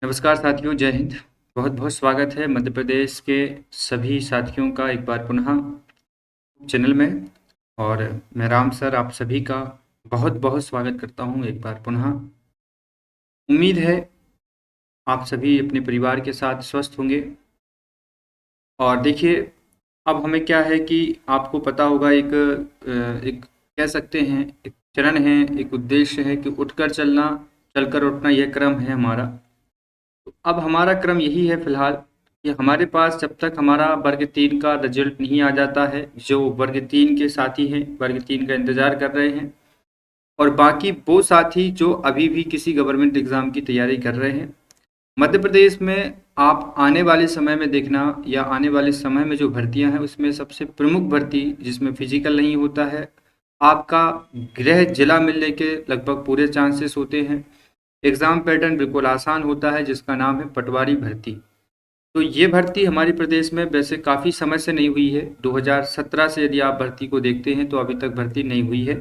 नमस्कार साथियों, जय हिंद। बहुत बहुत स्वागत है मध्य प्रदेश के सभी साथियों का एक बार पुनः चैनल में। और मैं राम सर आप सभी का बहुत बहुत स्वागत करता हूं एक बार पुनः। उम्मीद है आप सभी अपने परिवार के साथ स्वस्थ होंगे। और देखिए, अब हमें क्या है कि आपको पता होगा, एक कह सकते हैं एक चरण है, एक उद्देश्य है कि उठकर चलना, चलकर उठना, यह क्रम है हमारा। तो अब हमारा क्रम यही है फिलहाल कि हमारे पास जब तक हमारा वर्ग 3 का रिजल्ट नहीं आ जाता है, जो वर्ग 3 के साथी हैं, वर्ग 3 का इंतज़ार कर रहे हैं, और बाकी वो साथी जो अभी भी किसी गवर्नमेंट एग्ज़ाम की तैयारी कर रहे हैं, मध्य प्रदेश में आप आने वाले समय में देखना, या आने वाले समय में जो भर्तियां हैं उसमें सबसे प्रमुख भर्ती जिसमें फिजिकल नहीं होता है, आपका गृह जिला मिलने के लगभग पूरे चांसेस होते हैं। एग्ज़ाम पैटर्न बिल्कुल आसान होता है जिसका नाम है पटवारी भर्ती। तो ये भर्ती हमारे प्रदेश में वैसे काफ़ी समय से नहीं हुई है। 2017 से यदि आप भर्ती को देखते हैं तो अभी तक भर्ती नहीं हुई है।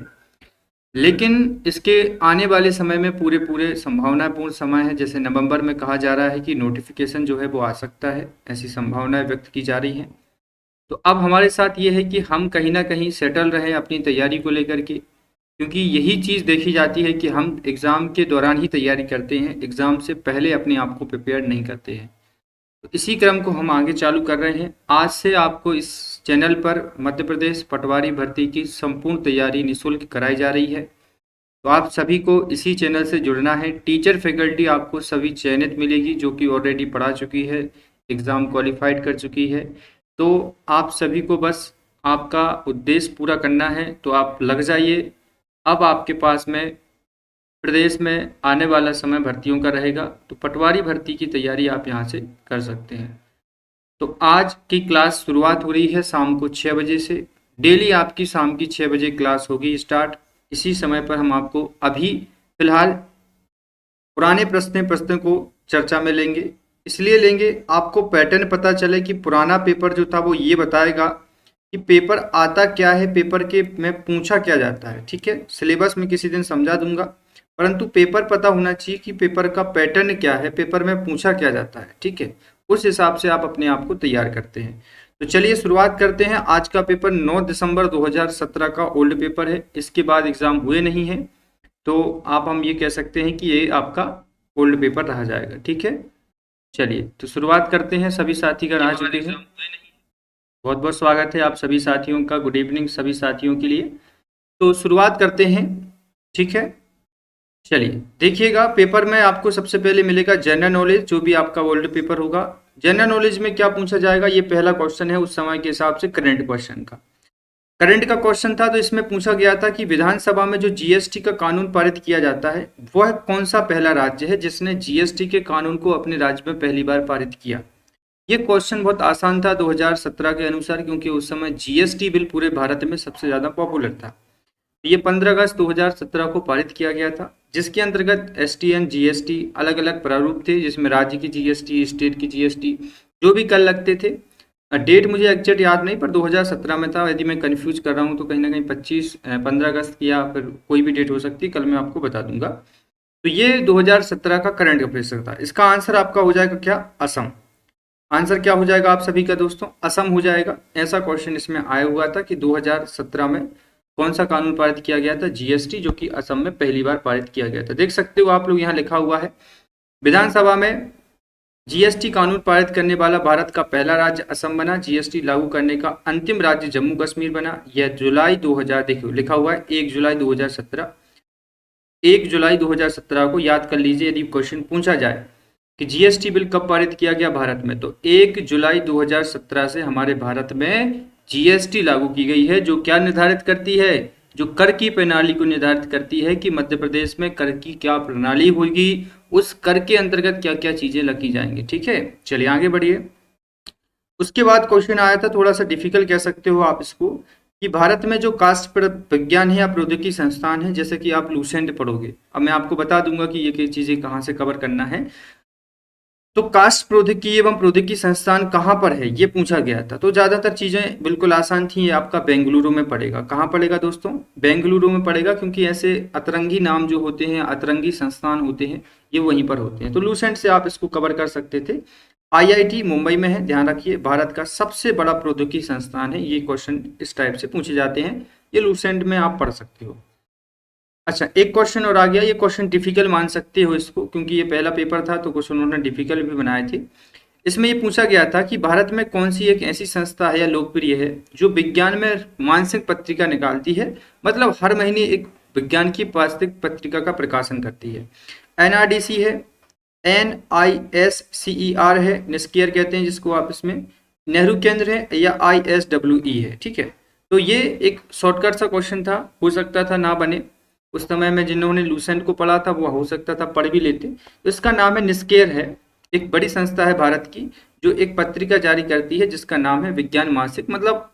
लेकिन इसके आने वाले समय में पूरे पूरे संभावनापूर्ण समय है। जैसे नवंबर में कहा जा रहा है कि नोटिफिकेशन जो है वो आ सकता है, ऐसी संभावनाएं व्यक्त की जा रही हैं। तो अब हमारे साथ ये है कि हम कहीं ना कहीं सेटल रहें अपनी तैयारी को लेकर के, क्योंकि यही चीज़ देखी जाती है कि हम एग्ज़ाम के दौरान ही तैयारी करते हैं, एग्ज़ाम से पहले अपने आप को प्रिपेयर नहीं करते हैं। तो इसी क्रम को हम आगे चालू कर रहे हैं। आज से आपको इस चैनल पर मध्य प्रदेश पटवारी भर्ती की संपूर्ण तैयारी निःशुल्क कराई जा रही है। तो आप सभी को इसी चैनल से जुड़ना है। टीचर फैकल्टी आपको सभी चयनित मिलेगी जो कि ऑलरेडी पढ़ा चुकी है, एग्ज़ाम क्वालिफाइड कर चुकी है। तो आप सभी को बस आपका उद्देश्य पूरा करना है, तो आप लग जाइए। अब आपके पास में प्रदेश में आने वाला समय भर्तियों का रहेगा, तो पटवारी भर्ती की तैयारी आप यहाँ से कर सकते हैं। तो आज की क्लास शुरुआत हो रही है शाम को 6 बजे से। डेली आपकी शाम की 6 बजे क्लास होगी स्टार्ट। इसी समय पर हम आपको अभी फिलहाल पुराने प्रश्न को चर्चा में लेंगे। इसलिए लेंगे आपको पैटर्न पता चले कि पुराना पेपर जो था वो ये बताएगा कि पेपर आता क्या है, पेपर के में पूछा क्या जाता है। ठीक है, सिलेबस में किसी दिन समझा दूंगा, परंतु पेपर पता होना चाहिए कि पेपर का पैटर्न क्या है, पेपर में पूछा क्या जाता है। ठीक है, उस हिसाब से आप अपने आप को तैयार करते हैं। तो चलिए शुरुआत करते हैं। आज का पेपर 9 दिसंबर 2017 का ओल्ड पेपर है। इसके बाद एग्जाम हुए नहीं है, तो आप हम ये कह सकते हैं कि ये आपका ओल्ड पेपर रहा जाएगा। ठीक है, चलिए तो शुरुआत करते हैं। सभी साथीगण आ चुके हैं। बहुत बहुत स्वागत है आप सभी साथियों का। गुड इवनिंग सभी साथियों के लिए। तो शुरुआत करते हैं। ठीक है, चलिए देखिएगा, पेपर में आपको सबसे पहले मिलेगा जनरल नॉलेज, जो भी आपका ओल्ड पेपर होगा। जनरल नॉलेज में क्या पूछा जाएगा, ये पहला क्वेश्चन है उस समय के हिसाब से करंट क्वेश्चन का। करंट का क्वेश्चन था, तो इसमें पूछा गया था कि विधानसभा में जो जीएसटी का कानून पारित किया जाता है, वह कौन सा पहला राज्य है जिसने जीएसटी के कानून को अपने राज्य में पहली बार पारित किया। ये क्वेश्चन बहुत आसान था 2017 के अनुसार, क्योंकि उस समय जीएसटी बिल पूरे भारत में सबसे ज़्यादा पॉपुलर था। ये 15 अगस्त 2017 को पारित किया गया था, जिसके अंतर्गत एसटीएन जीएसटी अलग अलग प्रारूप थे, जिसमें राज्य की जीएसटी, स्टेट की जीएसटी, जो भी कर लगते थे। डेट मुझे एग्जैक्ट याद नहीं, पर 2017 में था। यदि मैं कंफ्यूज कर रहा हूँ तो कहीं ना कहीं 15 अगस्त या फिर कोई भी डेट हो सकती है, कल मैं आपको बता दूंगा। तो ये 2017 का करंट अफेयर था। इसका आंसर आपका हो जाएगा क्या, असम। आंसर क्या हो जाएगा आप सभी का दोस्तों, असम हो जाएगा। ऐसा क्वेश्चन इसमें आया हुआ था कि 2017 में कौन सा कानून पारित किया गया था, जीएसटी, जो कि असम में पहली बार पारित किया गया था। देख सकते हो आप लोग, यहाँ लिखा हुआ है विधानसभा में जीएसटी कानून पारित करने वाला भारत का पहला राज्य असम बना। जीएसटी लागू करने का अंतिम राज्य जम्मू कश्मीर बना। यह जुलाई 2000, देखिए लिखा हुआ है 1 जुलाई 2017। 1 जुलाई 2017 को याद कर लीजिए, यदि क्वेश्चन पूछा जाए कि जीएसटी बिल कब पारित किया गया भारत में, तो 1 जुलाई 2017 से हमारे भारत में जीएसटी लागू की गई है, जो क्या निर्धारित करती है, जो कर की प्रणाली को निर्धारित करती है कि मध्य प्रदेश में कर की क्या प्रणाली होगी, उस कर के अंतर्गत क्या क्या चीजें लगी जाएंगी। ठीक है, चलिए आगे बढ़िए। उसके बाद क्वेश्चन आया था, थोड़ा सा डिफिकल्ट कह सकते हो आप इसको, कि भारत में जो कास्ट विज्ञान है या प्रौद्योगिकी संस्थान है, जैसे कि आप लूसेंट पढ़ोगे, अब मैं आपको बता दूंगा कि ये चीजें कहाँ से कवर करना है। तो काष्ठ प्रौद्योगिकी एवं प्रौद्योगिकी संस्थान कहाँ पर है ये पूछा गया था। तो ज्यादातर चीजें बिल्कुल आसान थी। ये आपका बेंगलुरु में पड़ेगा। कहाँ पड़ेगा दोस्तों? बेंगलुरु में पड़ेगा, क्योंकि ऐसे अतरंगी नाम जो होते हैं, अतरंगी संस्थान होते हैं, ये वहीं पर होते हैं। तो लूसेंट से आप इसको कवर कर सकते थे। आईआईटी मुंबई में है, ध्यान रखिए, भारत का सबसे बड़ा प्रौद्योगिकी संस्थान है। ये क्वेश्चन इस टाइप से पूछे जाते हैं, ये लूसेंट में आप पढ़ सकते हो। अच्छा, एक क्वेश्चन और आ गया। ये क्वेश्चन डिफिकल्ट मान सकते हो इसको, क्योंकि ये पहला पेपर था तो कुछ उन्होंने डिफिकल्ट भी बनाए थे। इसमें ये पूछा गया था कि भारत में कौन सी एक ऐसी संस्था है या लोकप्रिय है जो विज्ञान में मासिक पत्रिका निकालती है, मतलब हर महीने एक विज्ञान की मासिक पत्रिका का प्रकाशन करती है। एनआरडीसी है, NISCER है, निस्कियर कहते हैं जिसको आप इसमें, नेहरू केंद्र है, या ISWE है। ठीक है, तो ये एक शॉर्टकट सा क्वेश्चन था, हो सकता था ना बने। उस समय में जिन्होंने लूसेंट को पढ़ा था वो हो सकता था पढ़ भी लेते। तो इसका नाम है निस्कियर है, एक बड़ी संस्था है भारत की जो एक पत्रिका जारी करती है जिसका नाम है विज्ञान मासिक। मतलब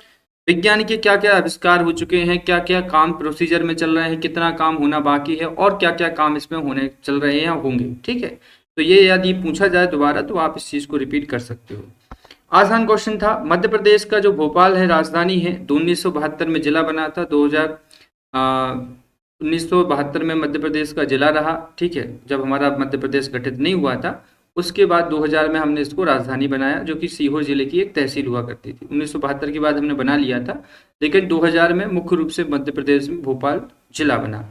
विज्ञान के क्या क्या आविष्कार हो चुके हैं, क्या क्या काम प्रोसीजर में चल रहे हैं, कितना काम होना बाकी है, और क्या क्या काम इसमें होने चल रहे हैं या होंगे। ठीक है, तो ये यदि पूछा जाए दोबारा तो आप इस चीज को रिपीट कर सकते हो। आसान क्वेश्चन था। मध्य प्रदेश का जो भोपाल है राजधानी है, 1972 में जिला बना था। 1972 में मध्य प्रदेश का जिला रहा। ठीक है, जब हमारा मध्य प्रदेश गठित नहीं हुआ था, उसके बाद 2000 में हमने इसको राजधानी बनाया, जो कि सीहोर जिले की एक तहसील हुआ करती थी। 1972 के बाद हमने बना लिया था, लेकिन 2000 में मुख्य रूप से मध्य प्रदेश में भोपाल जिला बना।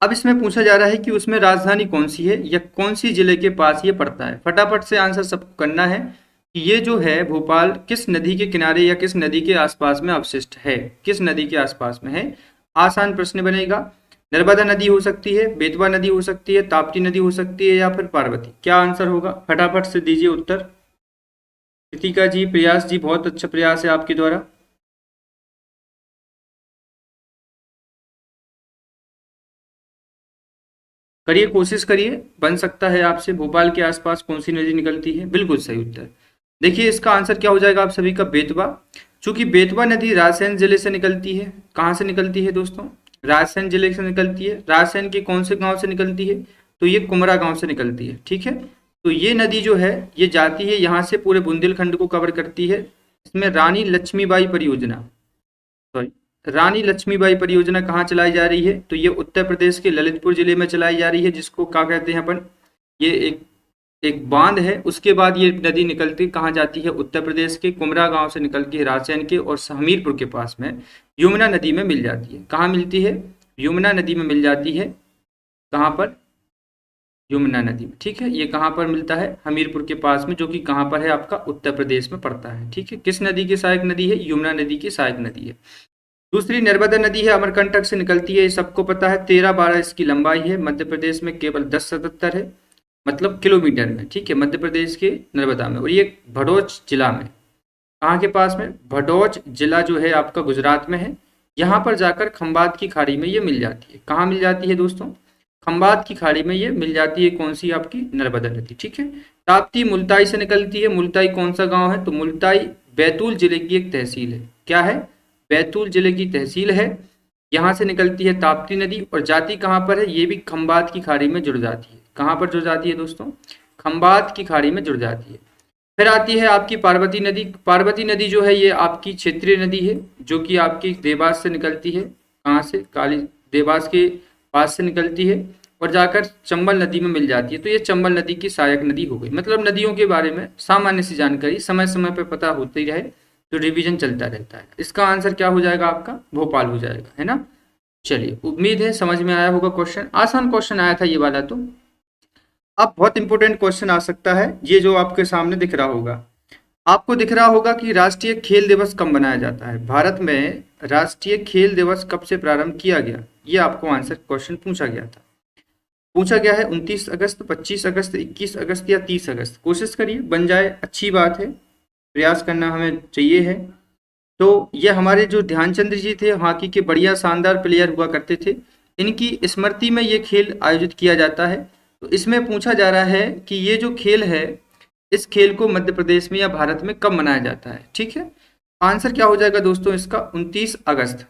अब इसमें पूछा जा रहा है कि उसमें राजधानी कौन सी है या कौन सी जिले के पास ये पड़ता है। फटाफट से आंसर सबको करना है कि ये जो है भोपाल किस नदी के किनारे या किस नदी के आसपास में अवशिष्ट है, किस नदी के आसपास में है। आसान प्रश्न बनेगा। नर्मदा नदी हो सकती है, बेतवा नदी हो सकती है, ताप्ती नदी हो सकती है, या फिर पार्वती। क्या आंसर होगा? फटाफट से दीजिए उत्तर। कृतिका जी, प्रयास जी, बहुत अच्छा प्रयास है आपके द्वारा। करिए, कोशिश करिए, बन सकता है आपसे। भोपाल के आसपास कौन सी नदी निकलती है? बिल्कुल सही उत्तर। देखिए इसका आंसर क्या हो जाएगा आप सभी का? बेतवा। चूंकि बेतवा नदी रायसेन जिले से निकलती है। कहाँ से निकलती है दोस्तों? रायसेन जिले से निकलती है। रायसेन के कौन से गांव से निकलती है? तो ये कुमरा गांव से निकलती है। ठीक है, तो ये नदी जो है ये जाती है यहाँ से, पूरे बुंदेलखंड को कवर करती है। इसमें रानी लक्ष्मीबाई परियोजना, सॉरी, रानी लक्ष्मीबाई परियोजना कहाँ चलाई जा रही है? तो ये उत्तर प्रदेश के ललितपुर जिले में चलाई जा रही है, जिसको क्या कहते हैं अपन, ये एक एक बांध है। उसके बाद ये नदी निकलती कहाँ जाती है? उत्तर प्रदेश के कुमरा गांव से निकल के रायसेन के और हमीरपुर के पास में यमुना नदी में मिल जाती है। कहाँ मिलती है? यमुना नदी में मिल जाती है। कहाँ पर? यमुना नदी में। ठीक है, ये कहाँ पर मिलता है? हमीरपुर के पास में, जो कि कहाँ पर है आपका? उत्तर प्रदेश में पड़ता है। ठीक है, किस नदी की सहायक नदी है? यमुना नदी की सहायक नदी है। दूसरी नर्मदा नदी है, अमरकंटक से निकलती है, ये सबको पता है। 13-12 इसकी लंबाई है। मध्य प्रदेश में केवल 1077 है, मतलब किलोमीटर में। ठीक है, मध्य प्रदेश के नर्मदा में। और ये भड़ोच जिला में, कहाँ के पास में? भड़ोच जिला जो है आपका गुजरात में है। यहाँ पर जाकर खंबात की खाड़ी में ये मिल जाती है। कहाँ मिल जाती है दोस्तों? खंबात की खाड़ी में ये मिल जाती है। कौन सी? आपकी नर्मदा नदी। ठीक है, ताप्ती मुल्ताई से निकलती है। मुल्ताई कौन सा गांव है? तो मुल्ताई बैतूल जिले की एक तहसील है। क्या है? बैतूल जिले की तहसील है। यहाँ से निकलती है ताप्ती नदी और जाती कहाँ पर है? ये भी खंबात की खाड़ी में जुड़ जाती है। कहाँ पर जुड़ जाती है दोस्तों? खंबात की खाड़ी में जुड़ जाती है। फिर आती है आपकी पार्वती नदी। पार्वती नदी जो है ये आपकी क्षेत्रीय नदी है, जो कि आपकी देवास से निकलती है। कहाँ से? काली देवास के पास से निकलती है और जाकर चंबल नदी में मिल जाती है। तो ये चंबल नदी की सहायक नदी हो गई। मतलब नदियों के बारे में सामान्य सी जानकारी समय समय पर पता होती रहे तो रिवीजन चलता रहता है। इसका आंसर क्या हो जाएगा आपका? भोपाल हो जाएगा, है ना। चलिए, उम्मीद है समझ में आया होगा क्वेश्चन। आसान क्वेश्चन आया था ये वाला। तो अब बहुत इंपॉर्टेंट क्वेश्चन आ सकता है, ये जो आपके सामने दिख रहा होगा। आपको दिख रहा होगा कि राष्ट्रीय खेल दिवस कब मनाया जाता है? भारत में राष्ट्रीय खेल दिवस कब से प्रारंभ किया गया? ये आपको आंसर क्वेश्चन पूछा गया था। पूछा गया है 29 अगस्त, 25 अगस्त, 21 अगस्त या 30 अगस्त। कोशिश करिए बन जाए, अच्छी बात है, प्रयास करना हमें चाहिए है। तो ये हमारे जो ध्यानचंद जी थे, हॉकी के बढ़िया शानदार प्लेयर हुआ करते थे, इनकी स्मृति में ये खेल आयोजित किया जाता है। तो इसमें पूछा जा रहा है कि ये जो खेल है, इस खेल को मध्य प्रदेश में या भारत में कब मनाया जाता है? ठीक है, आंसर क्या हो जाएगा दोस्तों इसका? 29 अगस्त।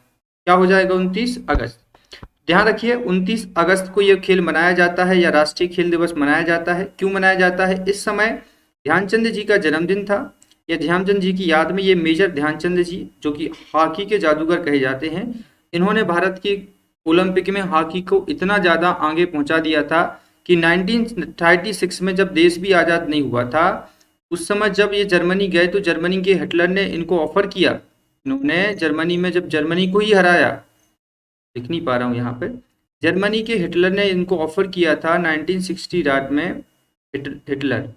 क्या हो जाएगा? 29 अगस्त। ध्यान रखिए 29 अगस्त को यह खेल मनाया जाता है या राष्ट्रीय खेल दिवस मनाया जाता है। क्यों मनाया जाता है? इस समय ध्यानचंद जी का जन्मदिन था। या ध्यानचंद जी की याद में ये मेजर ध्यानचंद जी, जो कि हॉकी के जादूगर कहे जाते हैं, इन्होंने भारत की ओलंपिक में हॉकी को इतना ज्यादा आगे पहुंचा दिया था कि 1936 में जब देश भी आजाद नहीं हुआ था, उस समय जब ये जर्मनी गए तो जर्मनी के हिटलर ने इनको ऑफर किया। इन्होंने जर्मनी में जब जर्मनी को ही हराया, लिख नहीं पा रहा हूँ यहाँ पे, जर्मनी के हिटलर ने इनको ऑफर किया था 1960 में। हिटलर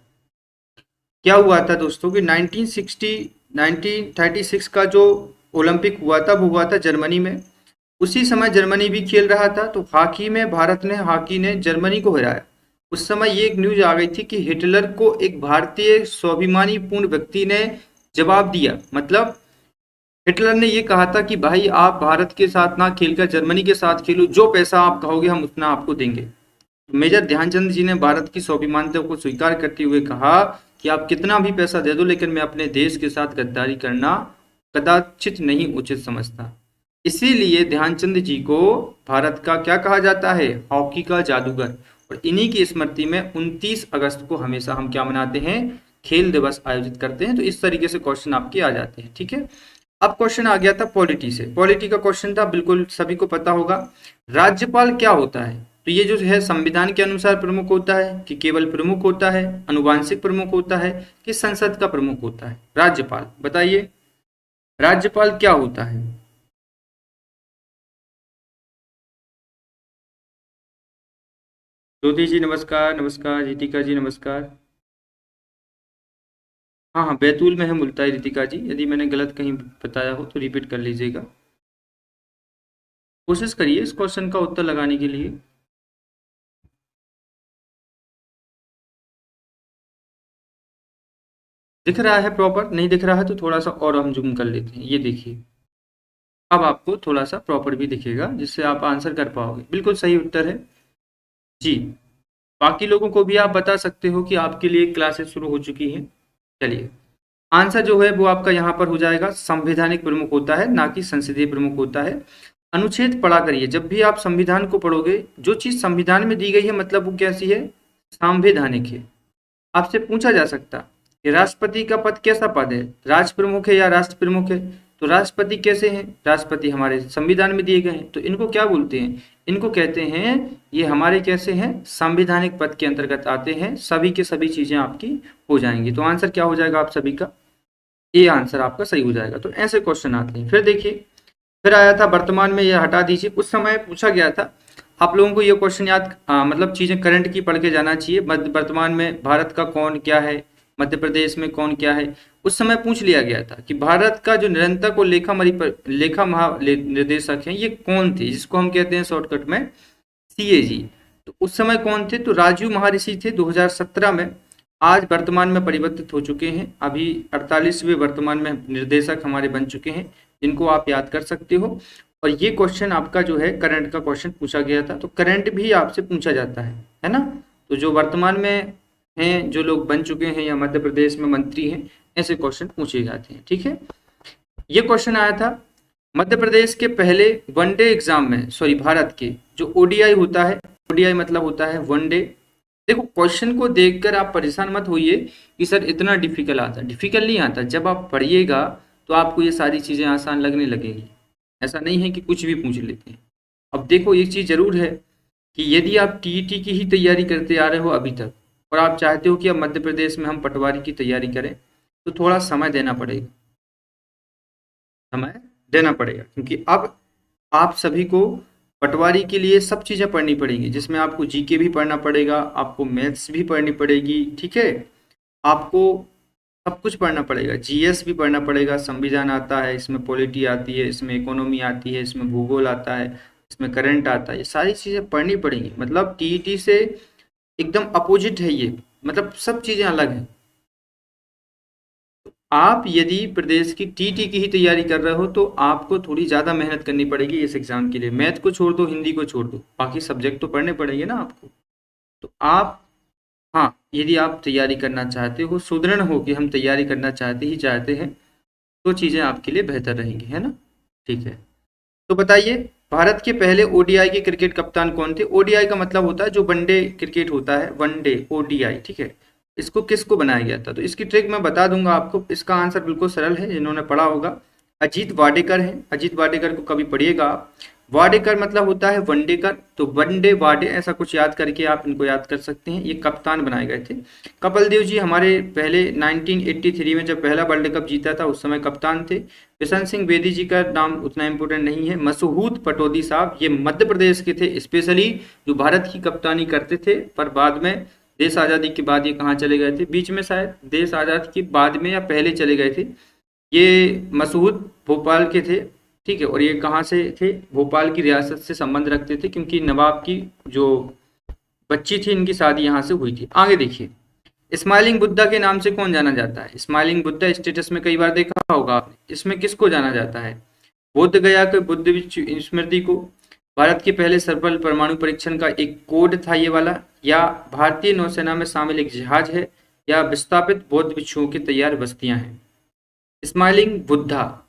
क्या हुआ था दोस्तों कि 1936 का जो ओलंपिक हुआ था वो हुआ था जर्मनी में। उसी समय जर्मनी भी खेल रहा था, तो हॉकी ने जर्मनी को हराया। उस समय ये एक न्यूज आ गई थी कि हिटलर को एक भारतीय स्वाभिमानी पूर्ण व्यक्ति ने जवाब दिया। मतलब हिटलर ने ये कहा था कि भाई आप भारत के साथ ना खेलकर जर्मनी के साथ खेलो, जो पैसा आप कहोगे हम उतना आपको देंगे। मेजर ध्यानचंद जी ने भारत की स्वाभिमानता को स्वीकार करते हुए कहा कि आप कितना भी पैसा दे दो, लेकिन मैं अपने देश के साथ गद्दारी करना कदाचित नहीं उचित समझता। इसीलिए ध्यानचंद जी को भारत का क्या कहा जाता है? हॉकी का जादूगर। और इन्हीं की स्मृति में 29 अगस्त को हमेशा हम क्या मनाते हैं? खेल दिवस आयोजित करते हैं। तो इस तरीके से क्वेश्चन आपके आ जाते हैं। ठीक है, अब क्वेश्चन आ गया था पॉलिटी से। पॉलिटी का क्वेश्चन था, बिल्कुल सभी को पता होगा। राज्यपाल क्या होता है? तो ये जो है संविधान के अनुसार प्रमुख होता है कि केवल प्रमुख होता है, अनुवांशिक प्रमुख होता है कि संसद का प्रमुख होता है? राज्यपाल, बताइए राज्यपाल क्या होता है? ज्योति जी नमस्कार। नमस्कार रितिका जी नमस्कार। हाँ हाँ, बैतूल में है मुल्ताई रितिका जी। यदि मैंने गलत कहीं बताया हो तो रिपीट कर लीजिएगा। कोशिश करिए इस क्वेश्चन का उत्तर लगाने के लिए। दिख रहा है प्रॉपर? नहीं दिख रहा है तो थोड़ा सा और हम जूम कर लेते हैं। ये देखिए, अब आपको थोड़ा सा प्रॉपर भी दिखेगा, जिससे आप आंसर कर पाओगे। बिल्कुल सही उत्तर है जी। बाकी लोगों को भी आप बता सकते हो कि आपके लिए क्लासेस शुरू हो चुकी हैं। चलिए, आंसर जो है वो आपका यहाँ पर हो जाएगा, संवैधानिक प्रमुख होता है, ना कि संसदीय प्रमुख होता है। अनुच्छेद पढ़ा करिए। जब भी आप संविधान को पढ़ोगे, जो चीज संविधान में दी गई है मतलब वो कैसी है? संवैधानिक है। आपसे पूछा जा सकता कि राष्ट्रपति का पद कैसा पद है? राष्ट्र प्रमुख है या राष्ट्र प्रमुख है? तो राष्ट्रपति कैसे हैं? राष्ट्रपति हमारे संविधान में दिए गए हैं। तो इनको क्या बोलते हैं? इनको कहते हैं, ये हमारे कैसे हैं? संवैधानिक पद के अंतर्गत आते हैं। सभी के सभी चीजें आपकी हो जाएंगी। तो आंसर क्या हो जाएगा आप सभी का? ये आंसर आपका सही हो जाएगा। तो ऐसे क्वेश्चन आते हैं। फिर देखिए, फिर आया था वर्तमान में, यह हटा दीजिए। उस समय पूछा गया था, आप लोगों को ये क्वेश्चन याद मतलब चीजें करंट की पढ़ के जाना चाहिए। वर्तमान में भारत का कौन क्या है, मध्य प्रदेश में कौन क्या है। उस समय पूछ लिया गया था कि भारत का जो निरंतर और लेखा निर्देशक है ये कौन थे, जिसको हम कहते हैं शॉर्टकट में सीएजी। तो उस समय कौन थे? तो राजीव महर्षि थे 2017 में। आज वर्तमान में परिवर्तित हो चुके हैं। अभी 48वें वर्तमान में निर्देशक हमारे बन चुके हैं, जिनको आप याद कर सकते हो। और ये क्वेश्चन आपका जो है करंट का क्वेश्चन पूछा गया था। तो करंट भी आपसे पूछा जाता है ना। तो जो वर्तमान में हैं, जो लोग बन चुके हैं या मध्य प्रदेश में मंत्री हैं, ऐसे क्वेश्चन पूछे जाते हैं। ठीक है, ये क्वेश्चन आया था मध्य प्रदेश के पहले वनडे एग्जाम में, सॉरी भारत के जो ओडीआई होता है, ओडीआई मतलब होता है वनडे। देखो क्वेश्चन को देखकर आप परेशान मत होइए कि सर इतना डिफिकल्ट आता। डिफिकल्ट नहीं आता, जब आप पढ़िएगा तो आपको ये सारी चीजें आसान लगने लगेगी। ऐसा नहीं है कि कुछ भी पूछ लेते हैं। अब देखो एक चीज जरूर है कि यदि आप टीईटी की ही तैयारी करते आ रहे हो अभी तक, और आप चाहते हो कि अब मध्य प्रदेश में हम पटवारी की तैयारी करें, तो थोड़ा समय देना पड़ेगा। समय देना पड़ेगा, क्योंकि अब आप सभी को पटवारी के लिए सब चीजें पढ़नी पड़ेंगी, जिसमें आपको जीके भी पढ़ना पड़ेगा, आपको मैथ्स भी पढ़नी पड़ेगी। ठीक है, आपको सब कुछ पढ़ना पड़ेगा, जीएस भी पढ़ना पड़ेगा। संविधान आता है, इसमें पॉलिटी आती है, इसमें इकोनॉमी आती है, इसमें भूगोल आता है, इसमें करंट आता है। ये सारी चीजें पढ़नी पड़ेंगी। मतलब टीईटी से एकदम अपोजिट है ये, मतलब सब चीजें अलग हैं। आप यदि प्रदेश की टीटी की ही तैयारी कर रहे हो तो आपको थोड़ी ज़्यादा मेहनत करनी पड़ेगी इस एग्जाम के लिए। मैथ को छोड़ दो, हिंदी को छोड़ दो, बाकी सब्जेक्ट तो पढ़ने पड़ेंगे ना आपको। तो आप, हाँ, यदि आप तैयारी करना चाहते हो, सुदृढ़ हो कि हम तैयारी करना चाहते हैं, तो चीज़ें आपके लिए बेहतर रहेंगी, है ना। ठीक है, तो बताइए भारत के पहले ओडीआई के क्रिकेट कप्तान कौन थे? ओडीआई का मतलब होता है जो वनडे क्रिकेट होता है, वनडे ओडीआई, ठीक है। इसको किसको बनाया गया था? तो इसकी ट्रिक मैं बता दूंगा आपको। इसका आंसर बिल्कुल सरल है, जिन्होंने पढ़ा होगा अजीत वाडेकर है। अजीत वाडेकर को कभी पढ़िएगा आप। वाडेकर मतलब होता है वनडेकर, तो वनडे वाडे ऐसा कुछ याद करके आप इनको याद कर सकते हैं। ये कप्तान बनाए गए थे। कपिल देव जी हमारे पहले 1983 में जब पहला वर्ल्ड कप जीता था उस समय कप्तान थे। किशन सिंह बेदी जी का नाम उतना इम्पोर्टेंट नहीं है। मसऊद पटौदी साहब ये मध्य प्रदेश के थे, स्पेशली जो भारत की कप्तानी करते थे, पर बाद में देश आज़ादी के बाद ये कहाँ चले गए थे? बीच में शायद देश आज़ाद के बाद में या पहले चले गए थे। ये मसऊद भोपाल के थे, ठीक है। और ये कहाँ से थे? भोपाल की रियासत से संबंध रखते थे, क्योंकि नवाब की जो बच्ची थी इनकी शादी यहाँ से हुई थी। आगे देखिए, स्माइलिंग बुद्धा के नाम से कौन जाना जाता है? स्माइलिंग बुद्धा स्टेटस में कई बार देखा होगा आपने। इसमें किसको जाना जाता है? बोध गया के बुद्ध स्मृति को, भारत के पहले सफल परमाणु परीक्षण का एक कोड था ये वाला, या भारतीय नौसेना में शामिल एक जहाज है, या विस्थापित बौद्ध भिक्षुओं की तैयार बस्तियां हैं। स्माइलिंग बुद्धा।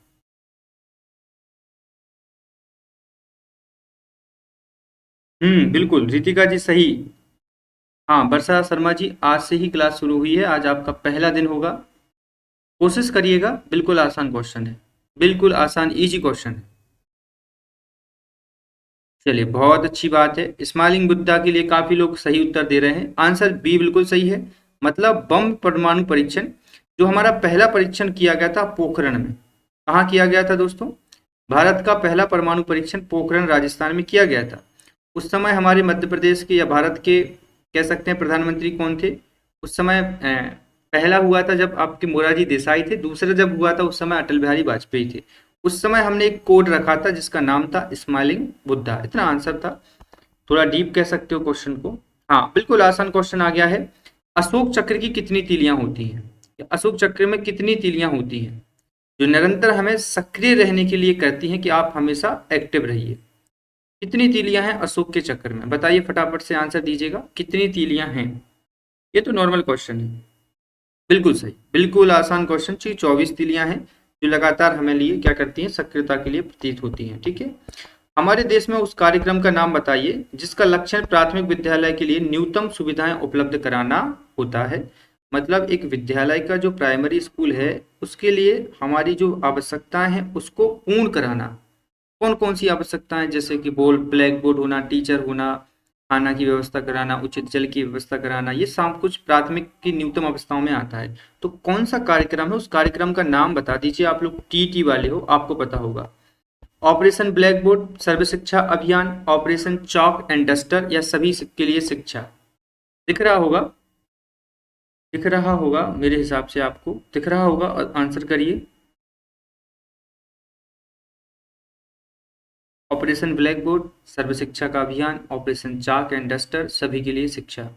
बिल्कुल रितिका जी सही। हाँ वर्षा शर्मा जी, आज से ही क्लास शुरू हुई है, आज आपका पहला दिन होगा। कोशिश करिएगा, बिल्कुल आसान क्वेश्चन है, बिल्कुल आसान इजी क्वेश्चन है। चलिए बहुत अच्छी बात है। स्माइलिंग बुद्धा के लिए काफी लोग सही उत्तर दे रहे हैं। आंसर बी बिल्कुल सही है। मतलब बम परमाणु परीक्षण, जो हमारा पहला परीक्षण किया गया था पोखरण में। कहाँ किया गया था दोस्तों? भारत का पहला परमाणु परीक्षण पोखरण राजस्थान में किया गया था। उस समय हमारे मध्य प्रदेश के या भारत के कह सकते हैं प्रधानमंत्री कौन थे उस समय? पहला हुआ था जब आपके मोरारजी देसाई थे, दूसरा जब हुआ था उस समय अटल बिहारी वाजपेयी थे। उस समय हमने एक कोड रखा था जिसका नाम था स्माइलिंग बुद्धा। इतना आंसर था, थोड़ा डीप कह सकते हो क्वेश्चन को। हाँ बिल्कुल आसान क्वेश्चन आ गया है। अशोक चक्र की कितनी तीलियां होती हैं? अशोक चक्र में कितनी तीलियां होती हैं जो निरंतर हमें सक्रिय रहने के लिए कहती हैं कि आप हमेशा एक्टिव रहिए? कितनी तीलियां हैं अशोक के चक्र में? बताइए फटाफट से आंसर दीजिएगा, कितनी तीलियां हैं? ये तो नॉर्मल क्वेश्चन है। बिल्कुल सही, बिल्कुल आसान क्वेश्चन। 24 तीलियां हैं जो लगातार हमें लिए क्या करती हैं? सक्रियता के लिए प्रतीत होती हैं, ठीक है। हमारे देश में उस कार्यक्रम का नाम बताइए जिसका लक्ष्य प्राथमिक विद्यालय के लिए न्यूनतम सुविधाएं उपलब्ध कराना होता है। मतलब एक विद्यालय का जो प्राइमरी स्कूल है उसके लिए हमारी जो आवश्यकताएं हैं उसको पूर्ण कराना। कौन कौन सी आवश्यकताएं? जैसे कि ब्लैक बोर्ड होना, टीचर होना, खाना की व्यवस्था कराना, उचित जल की व्यवस्था कराना, ये सब कुछ प्राथमिक की न्यूनतम अवस्थाओं में आता है। तो कौन सा कार्यक्रम है? उस कार्यक्रम का नाम बता दीजिए। आप लोग टीटी वाले हो, आपको पता होगा। ऑपरेशन ब्लैक बोर्ड, सर्व शिक्षा अभियान, ऑपरेशन चॉक एंड डस्टर, या सभी के लिए शिक्षा? दिख रहा होगा, दिख रहा होगा, मेरे हिसाब से आपको दिख रहा होगा। और आंसर करिए। ऑपरेशन ब्लैक बोर्ड, सर्व शिक्षा का अभियान, ऑपरेशन चाक एंड डस्टर, सभी के लिए शिक्षा।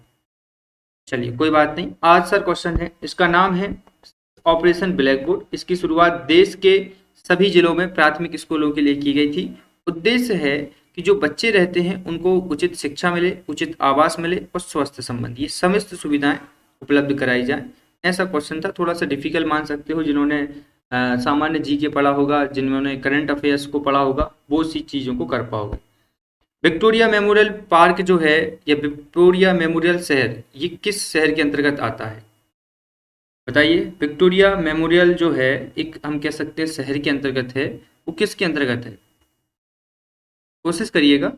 चलिए कोई बात नहीं, आज सर क्वेश्चन है, इसका नाम है ऑपरेशन ब्लैक बोर्ड। इसकी शुरुआत देश के सभी जिलों में प्राथमिक स्कूलों के लिए की गई थी। उद्देश्य है कि जो बच्चे रहते हैं उनको उचित शिक्षा मिले, उचित आवास मिले और स्वास्थ्य संबंधी समस्त सुविधाएं उपलब्ध कराई जाए। ऐसा क्वेश्चन था, थोड़ा सा डिफिकल्ट मान सकते हो। जिन्होंने सामान्य जीके पढ़ा होगा, जिन्होंने करंट अफेयर्स को पढ़ा होगा, वो सी चीज़ों को कर पाओगे। विक्टोरिया मेमोरियल पार्क जो है या विक्टोरिया मेमोरियल शहर, ये किस शहर के अंतर्गत आता है? बताइए। विक्टोरिया मेमोरियल जो है एक हम कह सकते हैं शहर के अंतर्गत है, वो किसके अंतर्गत है? कोशिश करिएगा।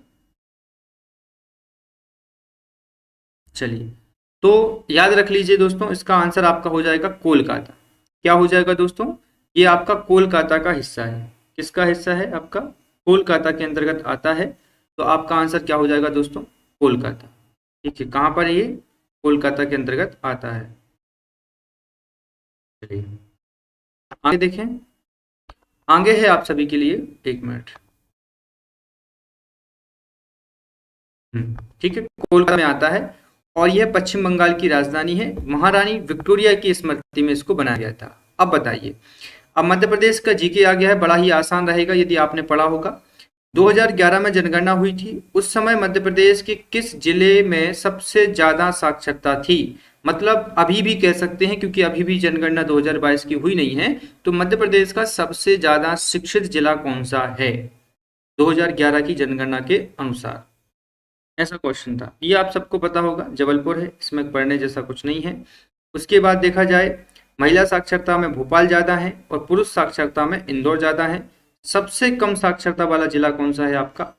चलिए तो याद रख लीजिए दोस्तों, इसका आंसर आपका हो जाएगा कोलकाता। क्या हो जाएगा दोस्तों? ये आपका कोलकाता का हिस्सा है। किसका हिस्सा है? आपका कोलकाता के अंतर्गत आता है। तो आपका आंसर क्या हो जाएगा दोस्तों? कोलकाता। ठीक है, कहाँ पर है ये? कोलकाता के अंतर्गत आता है। चलिए आगे देखें, आगे है आप सभी के लिए, एक मिनट। ठीक है, कोलकाता में आता है और यह पश्चिम बंगाल की राजधानी है। महारानी विक्टोरिया की स्मृति में इसको बनाया गया था। अब बताइए, अब मध्य प्रदेश का जीके आ गया है, बड़ा ही आसान रहेगा यदि आपने पढ़ा होगा। 2011 में जनगणना हुई थी, उस समय मध्य प्रदेश के किस जिले में सबसे ज्यादा साक्षरता थी? मतलब अभी भी कह सकते हैं, क्योंकि अभी भी जनगणना 2022 की हुई नहीं है। तो मध्य प्रदेश का सबसे ज्यादा शिक्षित जिला कौन सा है? 2011 की जनगणना के अनुसार। ऐसा क्वेश्चन था, ये आप सबको पता होगा, जबलपुर है, इसमें पढ़ने जैसा कुछ नहीं है। उसके बाद देखा जाए महिला साक्षरता में भोपाल ज़्यादा है और पुरुष साक्षरता में इंदौर ज़्यादा है। सबसे कम साक्षरता वाला जिला कौन सा है आपका?